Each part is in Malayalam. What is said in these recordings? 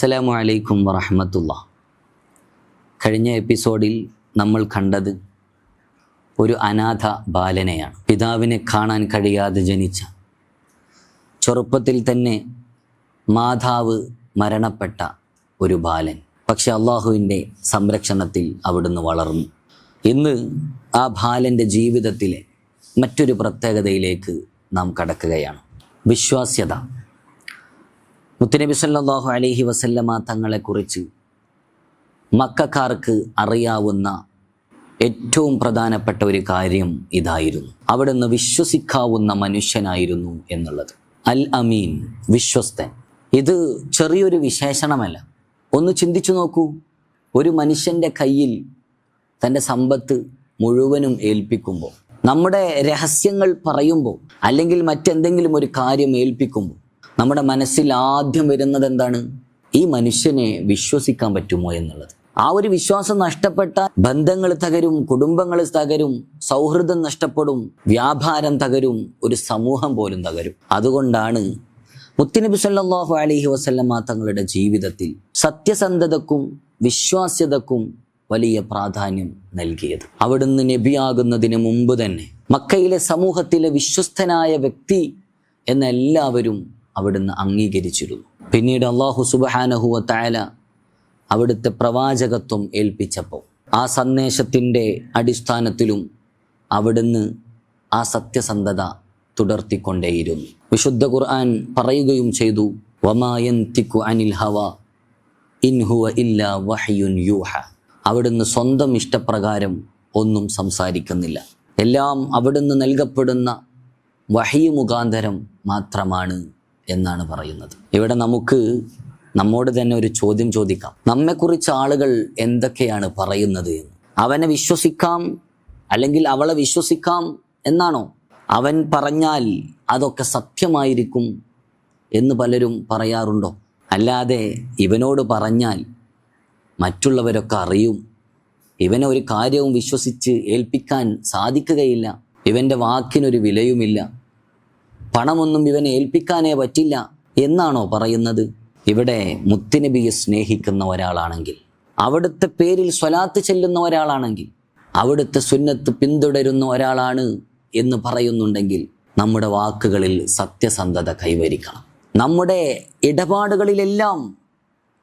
അസ്സലാമു അലൈക്കും വറഹ്മത്തുള്ളാഹി. കഴിഞ്ഞ എപ്പിസോഡിൽ നമ്മൾ കണ്ടത് ഒരു അനാഥ ബാലനെയാണ്. പിതാവിനെ കാണാൻ കഴിയാതെ ജനിച്ച, ചെറുപ്പത്തിൽ തന്നെ മാതാവ് മരണപ്പെട്ട ഒരു ബാലൻ. പക്ഷെ അള്ളാഹുവിൻ്റെ സംരക്ഷണത്തിൽ അവിടുന്ന് വളർന്നു. ഇന്ന് ആ ബാലൻ്റെ ജീവിതത്തിലെ മറ്റൊരു പ്രത്യേകതയിലേക്ക് നാം കടക്കുകയാണ്. വിശ്വാസ്യത. മുത്തുനബി സല്ലല്ലാഹു അലൈഹി വസല്ലമ തങ്ങളെക്കുറിച്ച് മക്കക്കാർക്ക് അറിയാവുന്ന ഏറ്റവും പ്രധാനപ്പെട്ട ഒരു കാര്യം ഇതായിരുന്നു. അവിടുന്ന് വിശ്വസിക്കാവുന്ന മനുഷ്യനായിരുന്നു എന്നുള്ളത്. അൽ അമീൻ, വിശ്വസ്തൻ. ഇത് ചെറിയൊരു വിശേഷണമല്ല. ഒന്ന് ചിന്തിച്ചു നോക്കൂ. ഒരു മനുഷ്യൻ്റെ കയ്യിൽ തൻ്റെ സമ്പത്ത് മുഴുവനും ഏൽപ്പിക്കുമ്പോൾ, നമ്മുടെ രഹസ്യങ്ങൾ പറയുമ്പോൾ, അല്ലെങ്കിൽ മറ്റെന്തെങ്കിലും ഒരു കാര്യം ഏൽപ്പിക്കുമ്പോൾ നമ്മുടെ മനസ്സിൽ ആദ്യം വരുന്നത് എന്താണ്? ഈ മനുഷ്യനെ വിശ്വസിക്കാൻ പറ്റുമോ എന്നുള്ളത്. ആ ഒരു വിശ്വാസം നഷ്ടപ്പെട്ട ബന്ധങ്ങൾ തകരും, കുടുംബങ്ങൾ തകരും, സൗഹൃദം നഷ്ടപ്പെടും, വ്യാപാരം തകരും, ഒരു സമൂഹം പോലും തകരും. അതുകൊണ്ടാണ് മുത്തുനബി സല്ലല്ലാഹു അലൈഹി വസല്ലമ തങ്ങളുടെ ജീവിതത്തിൽ സത്യസന്ധതക്കും വിശ്വാസ്യതക്കും വലിയ പ്രാധാന്യം നൽകിയത്. അവിടുന്ന് നബിയാകുന്നതിന് മുമ്പ് തന്നെ മക്കയിലെ സമൂഹത്തിലെ വിശ്വസ്തനായ വ്യക്തി എന്നെല്ലാവരും അവിടുന്ന് അംഗീകരിച്ചിരുന്നു. പിന്നീട് അല്ലാഹു സുബ്ഹാനഹു വ തആല അവിടുത്തെ പ്രവാചകത്വം ഏൽപ്പിച്ചപ്പോൾ ആ സന്ദേശത്തിൻ്റെ അടിസ്ഥാനത്തിലും അവിടുന്ന് ആ സത്യസന്ധത തുടർത്തിക്കൊണ്ടേയിരുന്നു. വിശുദ്ധ ഖുർആൻ പറയുകയും ചെയ്തു, വമാ യൻതിഖു അനിൽ ഹവാ ഇൻ ഹുവ ഇല്ലാ വഹ്യുൻ യൂഹ. അവിടുന്ന് സ്വന്തം ഇഷ്ടപ്രകാരം ഒന്നും സംസാരിക്കുന്നില്ല. എല്ലാം അവിടുന്ന് നൽകപ്പെടുന്ന വഹി മുഖാന്തരം മാത്രമാണ് എന്നാണ് പറയുന്നത്. ഇവിടെ നമുക്ക് നമ്മോട് തന്നെ ഒരു ചോദ്യം ചോദിക്കാം. നമ്മെക്കുറിച്ച് ആളുകൾ എന്തൊക്കെയാണ് പറയുന്നത് എന്ന്. അവനെ വിശ്വസിക്കാം അല്ലെങ്കിൽ അവളെ വിശ്വസിക്കാം എന്നാണോ? അവൻ പറഞ്ഞാൽ അതൊക്കെ സത്യമായിരിക്കും എന്ന് പലരും പറയാറുണ്ടോ? അല്ലാതെ ഇവനോട് പറഞ്ഞാൽ മറ്റുള്ളവരൊക്കെ അറിയും, ഇവനെ ഒരു കാര്യവും വിശ്വസിച്ച് ഏൽപ്പിക്കാൻ സാധിക്കുകയില്ല, ഇവൻ്റെ വാക്കിനൊരു വിലയുമില്ല, പണമൊന്നും ഇവനെ ഏൽപ്പിക്കാനേ പറ്റില്ല എന്നാണോ പറയുന്നത്? ഇവിടെ മുത്തുനബിയെ സ്നേഹിക്കുന്ന ഒരാളാണെങ്കിൽ, അവിടുത്തെ പേരിൽ സ്വലാത്ത് ചെല്ലുന്ന ഒരാളാണെങ്കിൽ, അവിടുത്തെ സുന്നത്ത് പിന്തുടരുന്ന ഒരാളാണ് എന്ന് പറയുന്നുണ്ടെങ്കിൽ നമ്മുടെ വാക്കുകളിൽ സത്യസന്ധത കൈവരിക്കണം. നമ്മുടെ ഇടപാടുകളിലെല്ലാം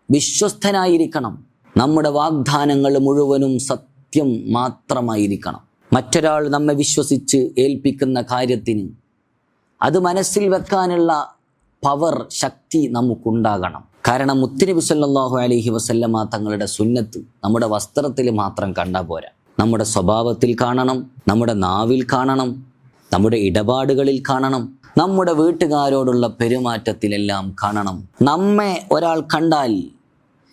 വിശ്വസ്തനായിരിക്കണം. നമ്മുടെ വാഗ്ദാനങ്ങൾ മുഴുവനും സത്യം മാത്രമായിരിക്കണം. മറ്റൊരാൾ നമ്മെ വിശ്വസിച്ച് ഏൽപ്പിക്കുന്ന കാര്യത്തിന് അത് മനസ്സിൽ വെക്കാനുള്ള പവർ, ശക്തി നമുക്കുണ്ടാകണം. കാരണം മുത്തുനബി സല്ലല്ലാഹു അലൈഹി വസല്ലമ തങ്ങളുടെ സുന്നത്ത് നമ്മുടെ വസ്ത്രത്തിൽ മാത്രം കണ്ടാൽ പോരാ. നമ്മുടെ സ്വഭാവത്തിൽ കാണണം, നമ്മുടെ നാവിൽ കാണണം, നമ്മുടെ ഇടപാടുകളിൽ കാണണം, നമ്മുടെ വീട്ടുകാരോടുള്ള പെരുമാറ്റത്തിലെല്ലാം കാണണം. നമ്മെ ഒരാൾ കണ്ടാൽ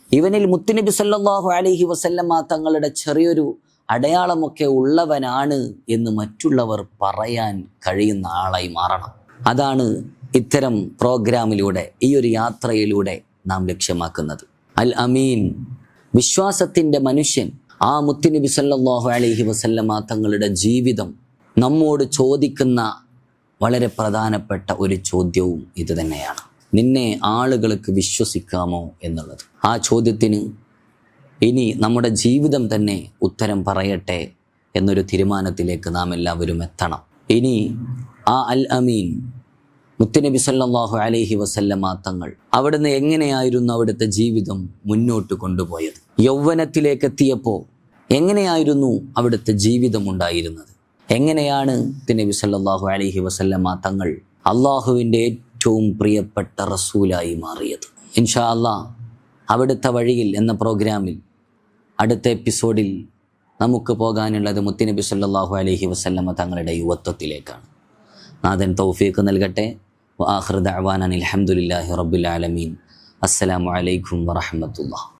ഇവനിൽ മുത്തുനബി സല്ലല്ലാഹു അലൈഹി വസല്ലമ തങ്ങളുടെ ചെറിയൊരു അടയാളമൊക്കെ ഉള്ളവനാണ് എന്ന് മറ്റുള്ളവർ പറയാൻ കഴിയുന്ന ആളായി മാറണം. അതാണ് ഇത്തരം പ്രോഗ്രാമിലൂടെ, ഈ ഒരു യാത്രയിലൂടെ നാം ലക്ഷ്യമാക്കുന്നത്. അൽ അമീൻ, വിശ്വാസത്തിൻ്റെ മനുഷ്യൻ. ആ മുത്തുനബി സല്ലല്ലാഹു അലൈഹി വസല്ലമ തങ്ങളുടെ ജീവിതം നമ്മോട് ചോദിക്കുന്ന വളരെ പ്രധാനപ്പെട്ട ഒരു ചോദ്യവും ഇത് തന്നെയാണ്. നിന്നെ ആളുകൾക്ക് വിശ്വസിക്കാമോ എന്നുള്ളത്. ആ ചോദ്യത്തിന് ഇനി നമ്മുടെ ജീവിതം തന്നെ ഉത്തരം പറയട്ടെ എന്നൊരു തീരുമാനത്തിലേക്ക് നാം എല്ലാവരും എത്തണം. ഇനി ആ അൽ അമീൻ മുത്തുനബി സല്ലല്ലാഹു അലൈഹി വസല്ലമ തങ്ങൾ അവിടുന്ന് എങ്ങനെയായിരുന്നു അവിടുത്തെ ജീവിതം മുന്നോട്ട് കൊണ്ടുപോയത്? യൗവനത്തിലേക്ക് എത്തിയപ്പോൾ എങ്ങനെയായിരുന്നു അവിടുത്തെ ജീവിതം ഉണ്ടായിരുന്നത്? എങ്ങനെയാണ് മുത്തുനബി സല്ലല്ലാഹു അലൈഹി വസല്ലമ തങ്ങൾ അള്ളാഹുവിൻ്റെ ഏറ്റവും പ്രിയപ്പെട്ട റസൂലായി മാറിയത്? ഇൻഷാ അല്ലാഹ് അവിടുത്തെ വഴിയിൽ എന്ന പ്രോഗ്രാമിൽ അടുത്ത എപ്പിസോഡിൽ നമുക്ക് പോകാനുള്ളത് മുത്തുനബി സല്ലല്ലാഹു അലൈഹി വസല്ലമ തങ്ങളുടെ യുവത്വത്തിലേക്കാണ്. നാഥൻ തൗഫീഖ് നൽകട്ടെ. വആഖിറു ദഅ്വാനാ അൽഹംദുലില്ലാഹി റബ്ബിൽ ആലമീൻ. അസ്സലാമു അലൈക്കും വറഹ്മത്തുള്ളാഹി.